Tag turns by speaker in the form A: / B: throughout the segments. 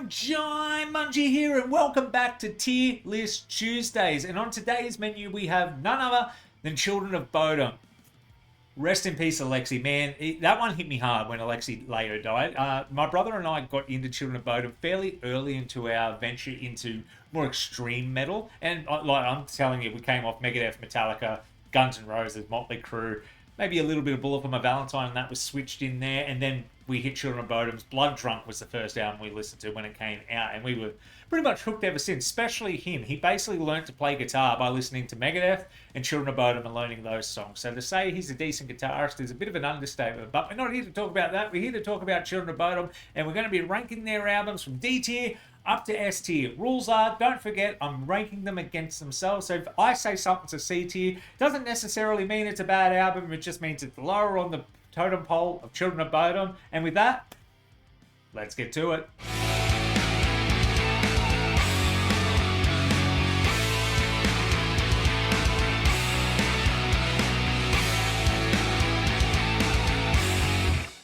A: Jaimunji here, and welcome back to Tier List Tuesdays. And on today's menu, we have none other than Children of Bodom. Rest in peace, Alexi. Man, that one hit me hard when Alexi Laiho died. My brother and I got into Children of Bodom fairly early into our venture into more extreme metal. And like I'm telling you, we came off Megadeth, Metallica, Guns N' Roses, Motley Crue, maybe a little bit of Bullet for My Valentine, and that was switched in there. And then we hit Children of Bodom's Blooddrunk was the first album we listened to when it came out, and we were pretty much hooked ever since, especially him. He basically learned to play guitar by listening to Megadeth and Children of Bodom and learning those songs. So to say he's a decent guitarist is a bit of an understatement, but we're not here to talk about that. We're here to talk about Children of Bodom, and we're going to be ranking their albums from D tier up to S tier. Rules are, don't forget, I'm ranking them against themselves. So if I say something's a C tier, doesn't necessarily mean it's a bad album. It just means it's lower on the totem pole of Children of Bodom. And with that, let's get to it.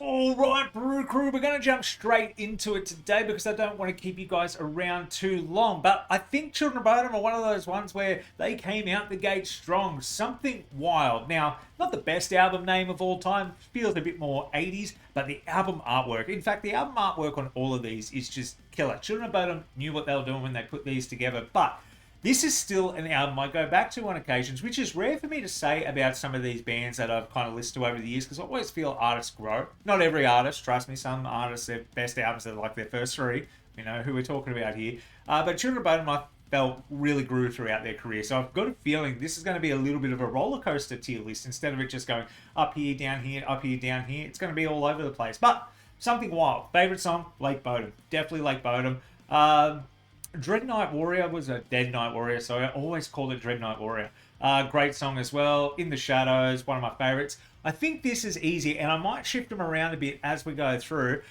A: Alright, Brew Crew, we're going to jump straight into it today because I don't want to keep you guys around too long. But I think Children of Bodom are one of those ones where they came out the gate strong. Something wild. Now, not the best album name of all time. Feels a bit more 80s, but the album artwork. In fact, the album artwork on all of these is just killer. Children of Bodom knew what they were doing when they put these together, but this is still an album I go back to on occasions, which is rare for me to say about some of these bands that I've kind of listened to over the years, because I always feel artists grow. Not every artist, trust me. Some artists, their best albums are like their first three. You know who we're talking about here. But Children of Bodom, I felt, really grew throughout their career. So I've got a feeling this is going to be a little bit of a roller coaster tier list instead of it just going up here, down here, up here, down here. It's going to be all over the place. But something wild. Favorite song, Lake Bodom. Definitely Lake Bodom. Dread Night Warrior was a Dead Night Warrior, so I always called it Dread Night Warrior. Great song as well. In the Shadows, one of my favorites. I think this is easy, and I might shift them around a bit as we go through,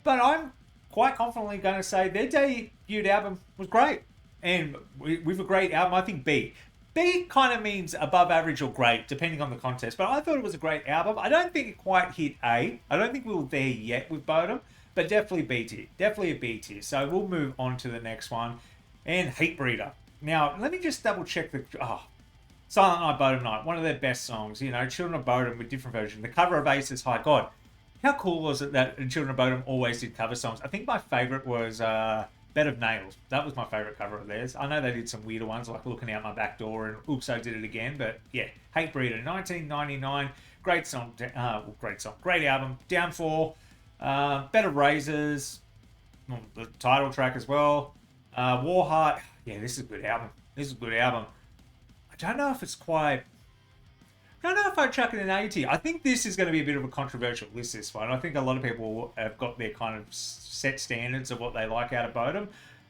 A: but I'm quite confidently going to say their debut album was great. And with a great album, I think B. B kind of means above average or great, depending on the context, but I thought it was a great album. I don't think it quite hit A. I don't think we were there yet with Bodom. But definitely B tier. Definitely a B tier. So we'll move on to the next one. And Hatebreeder. Now, let me just double check the... Silent Night, Bodom Night. One of their best songs. You know, Children of Bodom with different versions. The cover of Ace's High. God, how cool was it that Children of Bodom always did cover songs? I think my favourite was Bed of Nails. That was my favourite cover of theirs. I know they did some weirder ones like Looking Out My Back Door and Oops, I Did It Again. But yeah, Hatebreeder, 1999. Great song. Great song. Great album. Downfall. Better Razors, the title track as well. Warheart, yeah, this is a good album. This is a good album. I don't know if it's quite... I don't know if I'd chuck it in A tier. I think this is going to be a bit of a controversial list, this one. I think a lot of people have got their kind of set standards of what they like out of Bodom,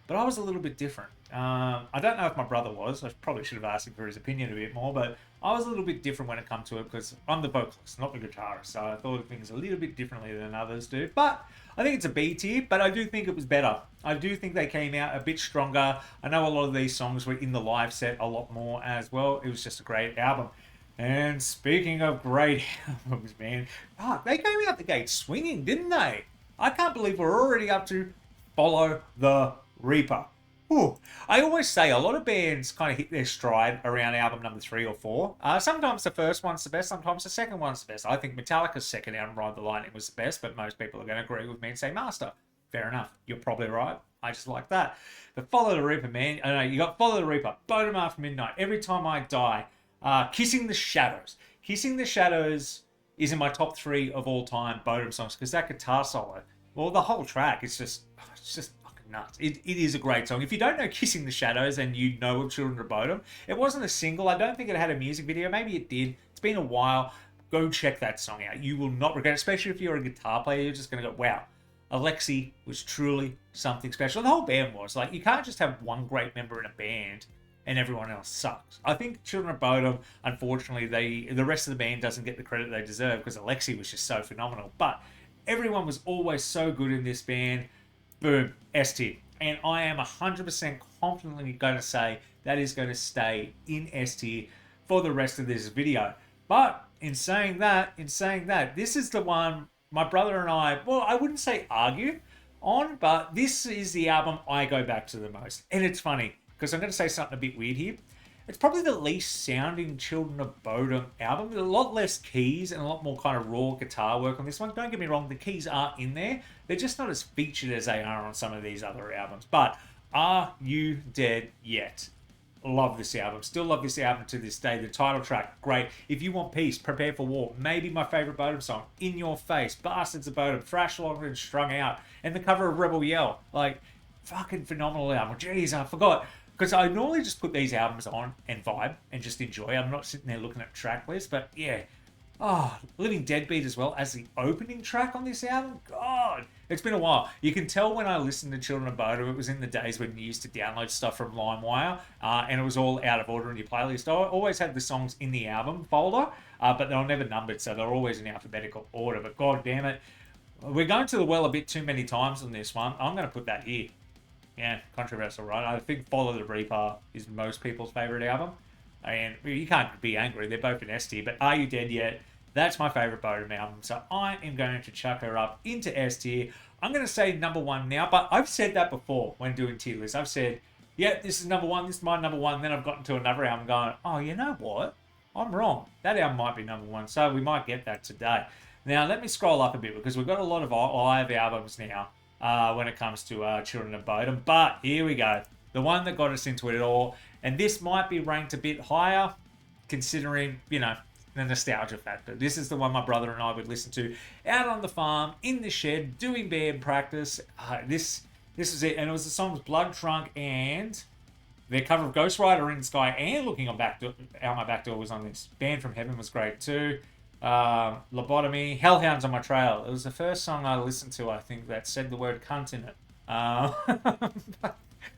A: but I was a little bit different. I don't know if my brother was. I probably should have asked him for his opinion a bit more, but I was a little bit different when it comes to it because I'm the vocalist, not the guitarist. So I thought of things a little bit differently than others do. But I think it's a B tier, but I do think it was better. I do think they came out a bit stronger. I know a lot of these songs were in the live set a lot more as well. It was just a great album. And speaking of great albums, man, they came out the gate swinging, didn't they? I can't believe we're already up to Follow the Reaper. Ooh. I always say a lot of bands kind of hit their stride around album number 3 or 4. Sometimes the first one's the best, sometimes the second one's the best. I think Metallica's second album, Ride the Lightning, was the best, but most people are going to agree with me and say Master. Fair enough. You're probably right. I just like that. But Follow the Reaper, man. I know you got Follow the Reaper, Bodom After Midnight, Every Time I Die, Kissing the Shadows. Kissing the Shadows is in my top 3 of all time Bodom songs because that guitar solo, well, the whole track, it's just fucking nuts. It is a great song. If you don't know Kissing the Shadows and you know of Children of Bodom, it wasn't a single. I don't think it had a music video. Maybe it did. It's been a while. Go check that song out. You will not regret it, especially if you're a guitar player. You're just going to go, wow, Alexi was truly something special. The whole band was. Like, you can't just have one great member in a band and everyone else sucks. I think Children of Bodom, unfortunately, the rest of the band doesn't get the credit they deserve because Alexi was just so phenomenal. But everyone was always so good in this band. Boom, S tier. And I am 100% confidently going to say that is going to stay in S tier for the rest of this video. But in saying that, this is the one my brother and I, well, I wouldn't say argue. on, but this is the album I go back to the most. And it's funny, because I'm going to say something a bit weird here. It's probably the least sounding Children of Bodom album. A lot less keys and a lot more kind of raw guitar work on this one. Don't get me wrong, the keys are in there. They're just not as featured as they are on some of these other albums. But Are You Dead Yet? Love this album. Still love this album to this day. The title track, great. If You Want Peace, Prepare for War. Maybe my favorite Bodom song, In Your Face, Bastards of Bodom, Thrash Longer and Strung Out. And the cover of Rebel Yell. Like, fucking phenomenal album. Jeez, I forgot. Because I normally just put these albums on and vibe and just enjoy. I'm not sitting there looking at track lists, but yeah. Oh, Living Deadbeat as well as the opening track on this album. God, it's been a while. You can tell when I listened to Children of Bodom, it was in the days when you used to download stuff from LimeWire, and it was all out of order in your playlist. I always had the songs in the album folder, but they were never numbered, so they're always in alphabetical order. But god damn it, we're going to the well a bit too many times on this one. I'm going to put that here. Yeah, controversial, right? I think Follow the Reaper is most people's favourite album. And you can't be angry, they're both in S tier, but Are You Dead Yet? That's my favourite Bodom album, so I am going to chuck her up into S tier. I'm going to say number one now, but I've said that before when doing tier lists. I've said, yeah, this is number one, this is my number one, then I've gotten to another album going, oh, you know what? I'm wrong. That album might be number one, so we might get that today. Now, let me scroll up a bit, because we've got a lot of live albums now. When it comes to Children of Bodom. But here we go. The one that got us into it all. And this might be ranked a bit higher, considering, you know, the nostalgia factor. This is the one my brother and I would listen to out on the farm, in the shed, doing band practice. This is it. And it was the songs Blooddrunk and their cover of Ghost Rider in the Sky and Looking on Back Door, Out My Back Door was on this. Band from Heaven was great too. Lobotomy, Hellhounds on My Trail. It was the first song I listened to, I think, that said the word cunt in it.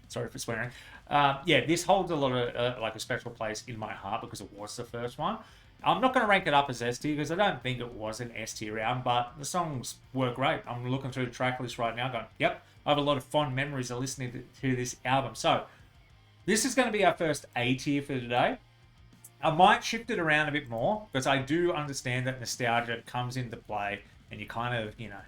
A: Sorry for swearing. Yeah, this holds a lot of, like a special place in my heart because it was the first one. I'm not going to rank it up as S tier because I don't think it was an S tier album, but the songs were great. I'm looking through the track list right now going, yep, I have a lot of fond memories of listening to this album. So, this is going to be our first A tier for today. I might shift it around a bit more because I do understand that nostalgia comes into play and you kind of, you know,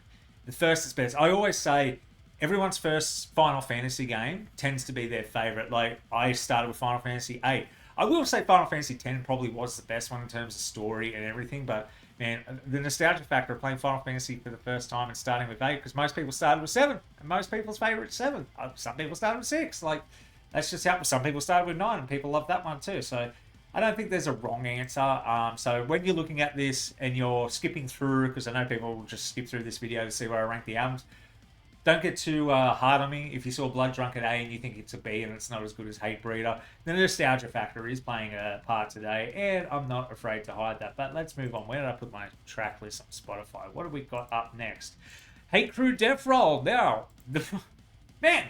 A: the first is best. I always say everyone's first Final Fantasy game tends to be their favorite. Like, I started with Final Fantasy 8. I will say Final Fantasy 10 probably was the best one in terms of story and everything, but man, the nostalgia factor of playing Final Fantasy for the first time and starting with 8, because most people started with 7, and most people's favorite is 7. Some people started with 6. Like, that's just how some people started with 9, and people love that one too. So I don't think there's a wrong answer. So when you're looking at this and you're skipping through, because I know people will just skip through this video to see where I rank the albums, don't get too hard on me. If you saw Blooddrunk at A and you think it's a B and it's not as good as Hatebreeder, the nostalgia factor is playing a part today, and I'm not afraid to hide that. But let's move on. Where did I put my track list on Spotify? What have we got up next? Hate Crew Deathroll. Now, man,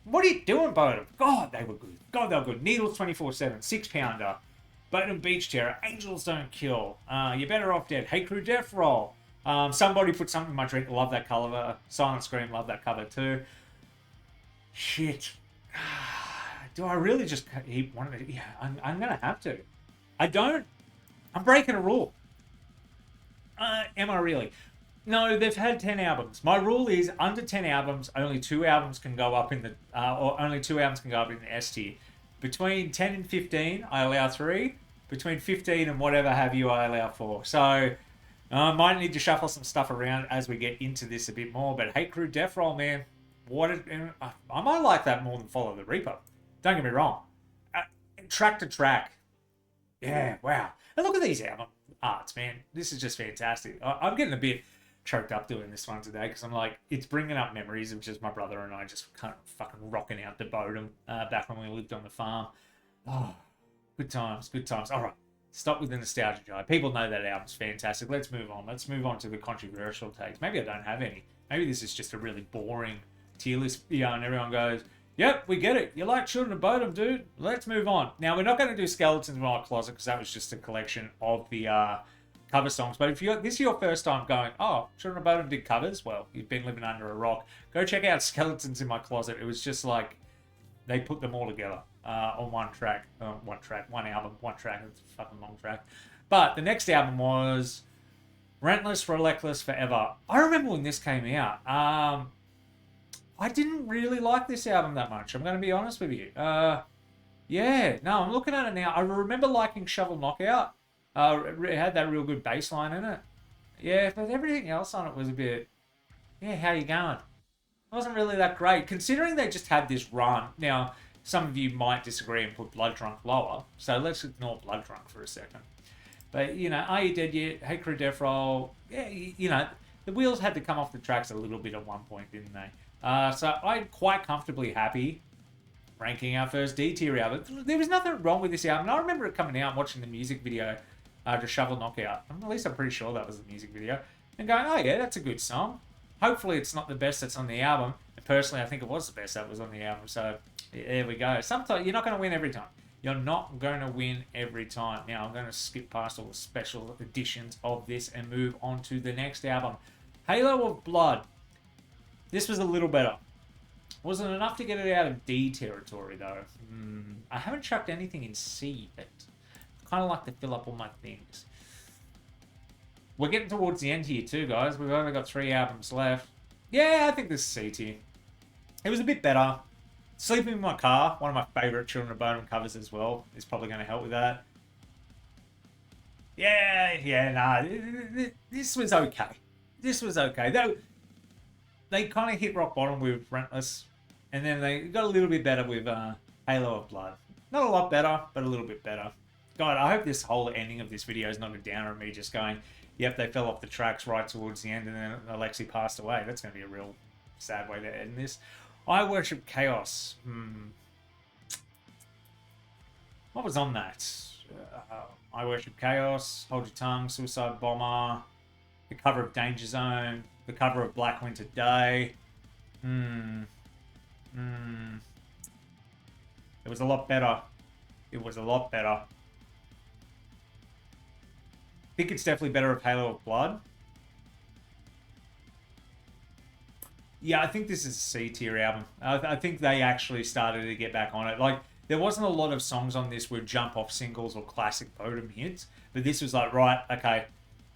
A: what are you doing, Bodom? God, they were good. God, they were good. Needles 24/7, 6-pounder. Bodom Beach Terror, Angels Don't Kill, You're Better Off Dead, Hate Crew Deathroll. Somebody Put Something in My Drink, love that cover. Silent Scream, love that cover too. Shit. Do I really just keep wanting to? Yeah, I'm going to have to. I'm breaking a rule. Am I really? No, they've had 10 albums. My rule is under 10 albums, only 2 albums can go up in the, or only 2 albums can go up in the S tier. Between 10 and 15, I allow 3. Between 15 and whatever have you, I allow 4. So, I might need to shuffle some stuff around as we get into this a bit more. But Hate Crew Deathroll, man, I might like that more than Follow the Reaper. Don't get me wrong. Track to track. Yeah, wow. And look at these album arts, man. This is just fantastic. I'm getting a bit choked up doing this one today because I'm like, it's bringing up memories of just my brother and I just kind of fucking rocking out to Bodom back when we lived on the farm. Oh, good times, good times. All right, stop with the nostalgia, Jai. People know that album's fantastic. Let's move on. Let's move on to the controversial takes. Maybe I don't have any. Maybe this is just a really boring tier list, yeah, and everyone goes, yep, we get it. You like Children of Bodom, dude. Let's move on. Now, we're not going to do Skeletons in My Closet because that was just a collection of the cover songs. But if this is your first time going, oh, Children of Bodom did covers, well, you've been living under a rock. Go check out Skeletons in My Closet. It was just like they put them all together on one album, one track. It's a fucking long track. But the next album was Relentless, Relentless Forever. I remember when this came out. I didn't really like this album that much. I'm going to be honest with you. Yeah, no, I'm looking at it now. I remember liking Shovel Knockout. It had that real good bass line in it. Yeah, but everything else on it was a bit... Yeah, how you going? It wasn't really that great. Considering they just had this run. Now, some of you might disagree and put Blooddrunk lower. So let's ignore Blooddrunk for a second. But, you know, Are You Dead Yet? Hatebreeder, Deathroll. Yeah, you know, the wheels had to come off the tracks a little bit at one point, didn't they? So I'm quite comfortably happy ranking our first D tier album. There was nothing wrong with this album. I remember it coming out and watching the music video to Shovel Knockout. At least I'm pretty sure that was the music video. And going, oh yeah, that's a good song. Hopefully it's not the best that's on the album. And personally, I think it was the best that was on the album. So there we go. Sometimes you're not going to win every time. You're not going to win every time. Now I'm going to skip past all the special editions of this and move on to the next album. Halo of Blood. This was a little better. Wasn't enough to get it out of D territory though. I haven't chucked anything in C yet. I kind of like to fill up all my things. We're getting towards the end here too, guys. We've only got 3 albums left. Yeah, I think this is C tier. It was a bit better. Sleeping in My Car, one of my favourite Children of Bodom covers as well, is probably going to help with that. Yeah, nah. This was okay. This was okay. They kind of hit rock bottom with Relentless, and then they got a little bit better with Halo of Blood. Not a lot better, but a little bit better. God, I hope this whole ending of this video is not a downer of me just going, yep, they fell off the tracks right towards the end, and then Alexi passed away. That's going to be a real sad way to end this. I Worship Chaos. What was on that? I Worship Chaos, Hold Your Tongue, Suicide Bomber, the cover of Danger Zone, the cover of Black Winter Day. It was a lot better. It was a lot better. I think it's definitely better of Halo of Blood. Yeah, I think this is a C tier album. I think they actually started to get back on it. Like, there wasn't a lot of songs on this with jump-off singles or classic Bodom hits, but this was like, right, okay,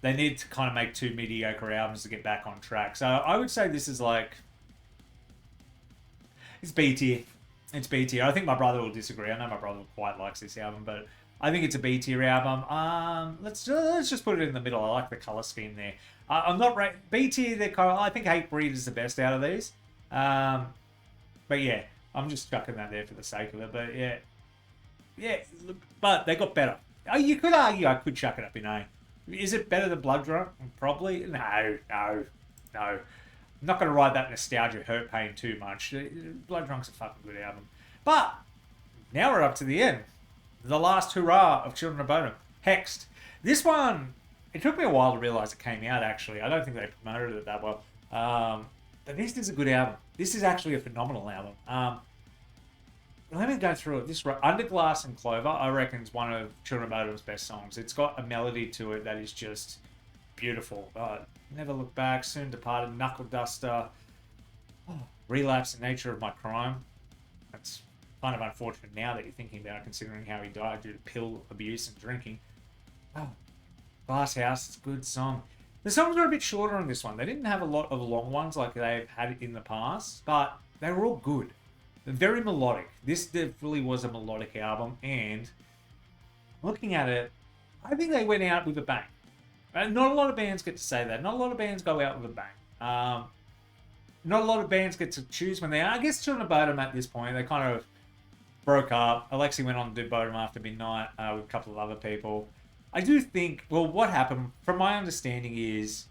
A: they need to kind of make 2 mediocre albums to get back on track. So I would say this is like... It's B tier. It's B tier. I think my brother will disagree. I know my brother quite likes this album, but I think it's a B tier album. Let's just put it in the middle. I like the color scheme there. I'm not right. B tier. I think Hatebreeder is the best out of these. But yeah, I'm just chucking that there for the sake of it. But yeah. But they got better. You could argue I could chuck it up in A. Is it better than Blooddrunk? Probably. No. I'm not going to ride that nostalgia hurt pain too much. Blooddrunk's a fucking good album. But now we're up to the end. The last hurrah of Children of Bodom. Hexed. This one, it took me a while to realise it came out, actually. I don't think they promoted it that well. But this is a good album. This is actually a phenomenal album. Let me go through it. Under Glass and Clover, I reckon, is one of Children of Bodom's best songs. It's got a melody to it that is just beautiful. Never Look Back, Soon Departed, Knuckle Duster, Relapse, The Nature of My Crime. That's kind of unfortunate now that you're thinking about it, considering how he died due to pill abuse and drinking. Glass House, it's a good song. The songs were a bit shorter on this one. They didn't have a lot of long ones like they've had in the past, but they were all good. They're very melodic. This definitely was a melodic album, and looking at it, I think they went out with a bang. Not a lot of bands get to say that. Not a lot of bands go out with a bang. Not a lot of bands get to choose when they are. I guess Children of Bodom at this point, they kind of broke up. Alexi went on to do Bodom After Midnight with a couple of other people. I do think, well, what happened, from my understanding, is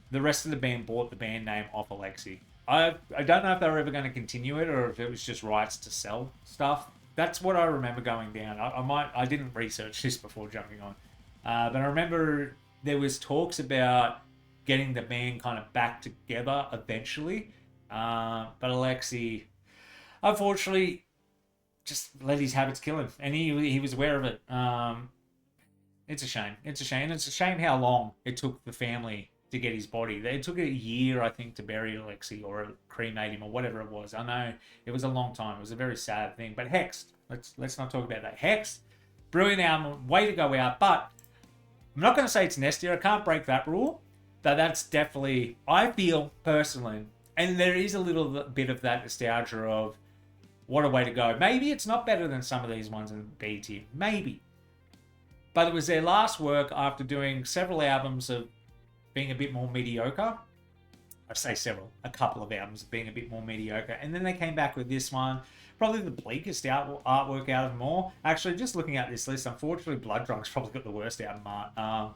A: the rest of the band bought the band name off Alexi. I don't know if they were ever going to continue it or if it was just rights to sell stuff. That's what I remember going down. I didn't research this before jumping on. But I remember there was talks about getting the band kind of back together eventually. But Alexi, unfortunately, just let his habits kill him. And he was aware of it. It's a shame. It's a shame. And it's a shame how long it took the family to get his body. It took a year, I think, to bury Alexi or cremate him or whatever it was. I know it was a long time. It was a very sad thing. But Hexed, let's not talk about that. Hexed, brilliant album, way to go out. But I'm not going to say it's an S tier. I can't break that rule. But that's definitely, I feel personally, And there is a little bit of that nostalgia of what a way to go. Maybe it's not better than some of these ones in B tier. Maybe. But it was their last work after doing several albums of being a bit more mediocre. I say several, a couple of albums of being a bit more mediocre. And then they came back with this one. Probably the bleakest artwork out of them all. Actually, just looking at this list, unfortunately, Blooddrunk's probably got the worst album art.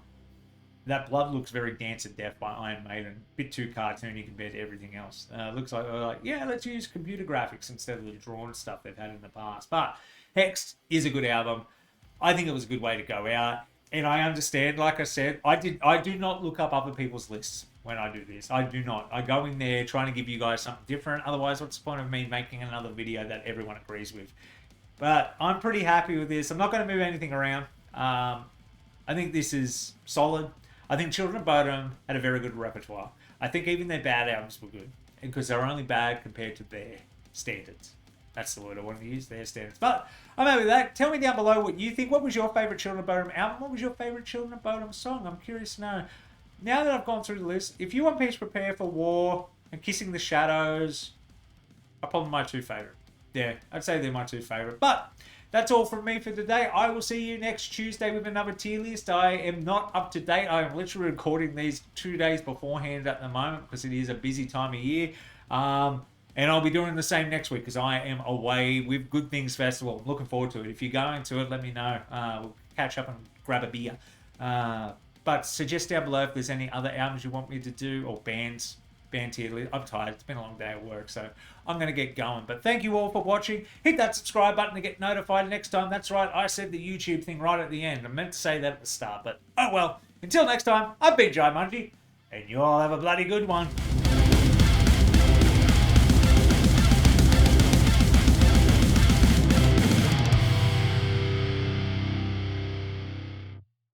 A: That Blood looks very Dance of Death by Iron Maiden. A bit too cartoony compared to everything else. Looks like, yeah, let's use computer graphics instead of the drawn stuff they've had in the past. But Hexed is a good album. I think it was a good way to go out. And I understand, like I said, I do not look up other people's lists when I do this. I do not. I go in there trying to give you guys something different. Otherwise, what's the point of me making another video that everyone agrees with? But I'm pretty happy with this. I'm not going to move anything around. I think this is solid. I think Children of Bodom had a very good repertoire. I think even their bad albums were good. Because they're only bad compared to their standards. That's the word I wanted to use, their standards. But I'm happy with that. Tell me down below what you think. What was your favourite Children of Bodom album? What was your favourite Children of Bodom song? I'm curious to know. Now that I've gone through the list, if you want Peace Prepare for War and Kissing the Shadows are probably my two favourite. Yeah, I'd say they're my two favourite. But that's all from me for today. I will see you next Tuesday with another tier list. I am not up to date. I am literally recording these 2 days beforehand at the moment because it is a busy time of year. And I'll be doing the same next week because I am away with Good Things Festival. I'm looking forward to it. If you're going to it, let me know. We'll catch up and grab a beer. But suggest down below if there's any other albums you want me to do or band tier list. I'm tired. It's been a long day at work, so I'm going to get going. But thank you all for watching. Hit that subscribe button to get notified next time. That's right. I said the YouTube thing right at the end. I meant to say that at the start, but oh well. Until next time, I've been Jaimunji, and you all have a bloody good one.